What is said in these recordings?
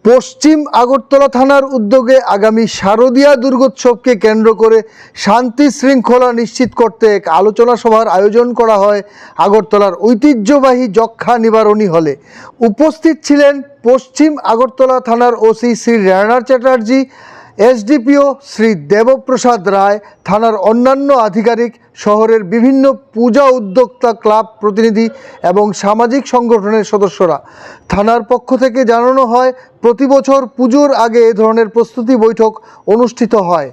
পশ্চিম আগরতলা থানার উদ্যোগে আগামী শারদীয়া দুর্গোৎসবকে কেন্দ্র করে শান্তি শৃঙ্খলা নিশ্চিত করতে এক আলোচনা সভার আয়োজন করা হয় আগরতলার ঐতিহ্যবাহী যক্ষ্মা নিবারণী হলে। উপস্থিত ছিলেন পশ্চিম আগরতলা থানার ওসি শ্রী রানা চ্যাটার্জি, এসডিপিও শ্রী দেবপ্রসাদ রায়, থানার অন্যান্য আধিকারিক, শহরের বিভিন্ন পূজা উদ্যোক্তা ক্লাব প্রতিনিধি এবং সামাজিক সংগঠনের সদস্যরা। থানার পক্ষ থেকে জানানো হয়, প্রতি বছর পুজোর আগে এ ধরনের প্রস্তুতি বৈঠক অনুষ্ঠিত হয়।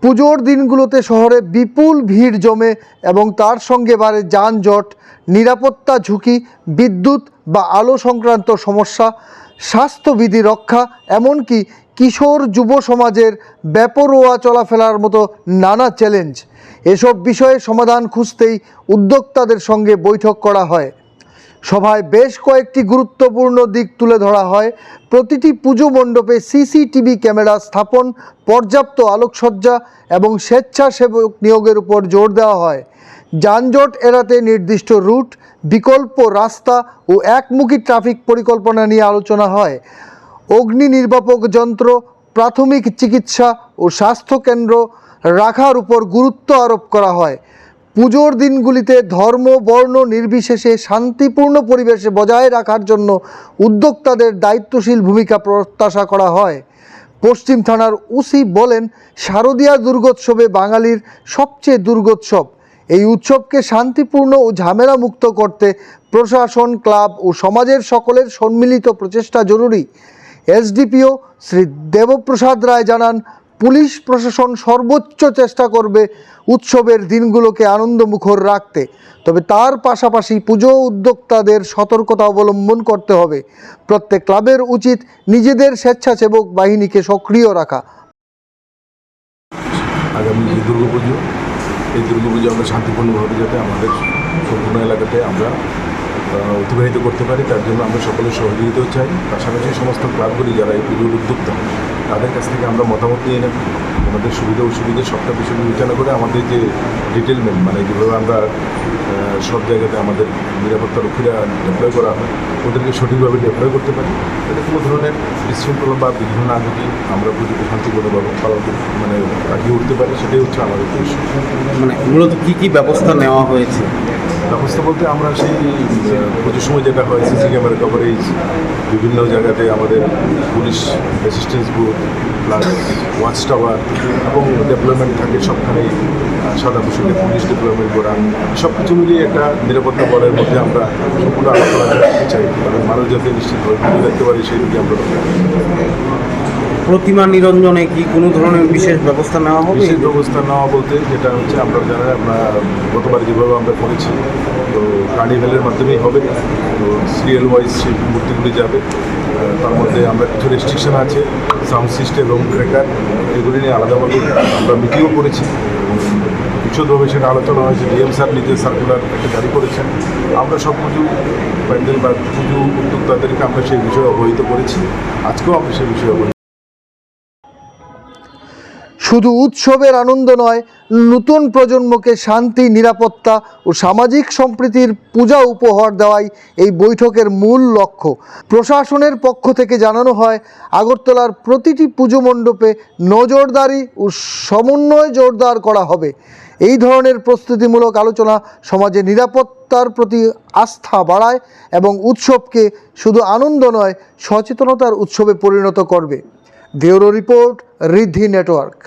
পুজোর দিনগুলোতে শহরে বিপুল ভিড় জমে এবং তার সঙ্গে বাড়ে যানজট, নিরাপত্তা ঝুঁকি, বিদ্যুৎ বা আলো সংক্রান্ত সমস্যা, স্বাস্থ্যবিধি রক্ষা, এমনকি কিশোর যুব সমাজের বেপরোয়া চলাফেরার মতো নানা চ্যালেঞ্জ। এসব বিষয়ে সমাধান খুঁজতেই উদ্যোক্তাদের সঙ্গে বৈঠক করা হয়। সভায় বেশ কয়েকটি গুরুত্বপূর্ণ দিক তুলে ধরা হয়। প্রতিটি পুজো মণ্ডপে সিসিটিভি ক্যামেরা স্থাপন, পর্যাপ্ত আলোকসজ্জা এবং স্বেচ্ছাসেবক নিয়োগের উপর জোর দেওয়া হয়। যানজট এড়াতে নির্দিষ্ট রুট, বিকল্প রাস্তা ও একমুখী ট্রাফিক পরিকল্পনা নিয়ে আলোচনা হয়। অগ্নি নির্বাপক যন্ত্র, প্রাথমিক চিকিৎসা ও স্বাস্থ্যকেন্দ্র রাখার উপর গুরুত্ব আরোপ করা হয়। পুজোর দিনগুলিতে ধর্ম বর্ণ নির্বিশেষে শান্তিপূর্ণ পরিবেশে বজায় রাখার জন্য উদ্যোক্তাদের দায়িত্বশীল ভূমিকা প্রত্যাশা করা হয়। পশ্চিম থানার ওসি বলেন, শারদীয়া দুর্গোৎসবে বাঙালির সবচেয়ে দুর্গোৎসব। এই উৎসবকে শান্তিপূর্ণ ও ঝামেলা মুক্ত করতে প্রশাসন, ক্লাব ও সমাজের সকলের সম্মিলিত প্রচেষ্টা জরুরি। এসডিপিও শ্রী দেবপ্রসাদ রায় জানান, পুলিশ প্রশাসন সর্বোচ্চ চেষ্টা করবে উৎসবের দিনগুলোকে আনন্দমুখর রাখতে, তবে তার পাশাপাশি পুজো উদ্যোক্তাদের সতর্কতা অবলম্বন করতে হবে। প্রত্যেক ক্লাবের উচিত নিজেদের স্বেচ্ছাসেবক বাহিনীকে সক্রিয় রাখা। আগামী যে দুর্গাপুজো, এই দুর্গাপুজো আমরা শান্তিপূর্ণভাবে যাতে আমাদের সম্পূর্ণ এলাকাতে আমরা অতিবাহিত করতে পারি, তার জন্য আমরা সকলের সহযোগিতাও চাই। পাশাপাশি সমস্ত ক্লাবগুলি যারা এই পুজোর উদ্যোক্তা, তাদের কাছ থেকে আমরা মতামত নিয়ে নেব। আমাদের সুবিধা অসুবিধা সবটা বিষয় বিবেচনা করে আমাদের যে ডিটেলমেন্ট, মানে যেভাবে আমরা সব জায়গাতে আমাদের নিরাপত্তা রক্ষীরা ডেপ্লয় করা হয়, ওদেরকে সঠিকভাবে ডেপ্লয় করতে পারি, এটা কোনো ধরনের বিশৃঙ্খলা বা বিঘ্ন না যদি আমরা পুজোকে শান্তিপূর্ণভাবে পালন মানে কাটিয়ে উঠতে পারি, সেটাই হচ্ছে আমাদের উদ্দেশ্য। মানে মূলত কী ব্যবস্থা নেওয়া হয়েছে? ব্যবস্থা বলতে আমরা সেই পুজোর সময় যেটা হয়, সিসি ক্যামেরা কভারেজ, বিভিন্ন জায়গাতে আমাদের police assistance booth plus watch tower এবং ডেভেলপমেন্ট থাকে সবখানেই সাদা পোশাকে পুলিশ ডেভেলপমেন্ট করা, সব কিছু মিলিয়ে একটা নিরাপত্তা বলের মধ্যে আমরা সম্পূর্ণ আলোচনা করতে চাই, কারণ মানুষ যাতে নিশ্চিতভাবে পুজো দেখতে পারি সেই দিকে আমরা প্রতিমা নিরঞ্জনে কি কোনো ধরনের বিশেষ ব্যবস্থা নেওয়া হবে? বিশেষ ব্যবস্থা নেওয়া বলতে যেটা হচ্ছে, আমরা জানা আমরা গতবার যেভাবে আমরা করেছি, তো কার্নিভ্যালের মাধ্যমেই হবে, তো সিরিয়াল ওয়াইজ সেই মূর্তিগুলি যাবে। তার মধ্যে আমরা কিছু রেস্ট্রিকশন আছে, সাউন্ড সিস্টেম এবং ক্র্যাকার, এগুলি নিয়ে আলাদাভাবে আমরা মিটিংও করেছি। বিশদভাবে সেটা আলোচনা হয়েছে। ডিএম স্যার নিজে সার্কুলার একটা জারি করেছেন। আমরা সব পুজো প্যান্ডেল বা পুজো উদ্যোক্তাদেরকে আমরা সেই বিষয়ে অবহিত করেছি। আজকেও আমরা সেই বিষয়ে অবহিত। শুধু উৎসবের আনন্দ নয়, নতুন প্রজন্মকে শান্তি, নিরাপত্তা ও সামাজিক সম্প্রীতির পূজা উপহার দেওয়াই এই বৈঠকের মূল লক্ষ্য। প্রশাসনের পক্ষ থেকে জানানো হয়, আগরতলার প্রতিটি পুজো মণ্ডপে নজরদারি ও সমন্বয় জোরদার করা হবে। এই ধরনের প্রস্তুতিমূলক আলোচনা সমাজে নিরাপত্তার প্রতি আস্থা বাড়ায় এবং উৎসবকে শুধু আনন্দ নয়, সচেতনতার উৎসবে পরিণত করবে। ব্যুরো রিপোর্ট, ঋদ্ধি নেটওয়ার্ক।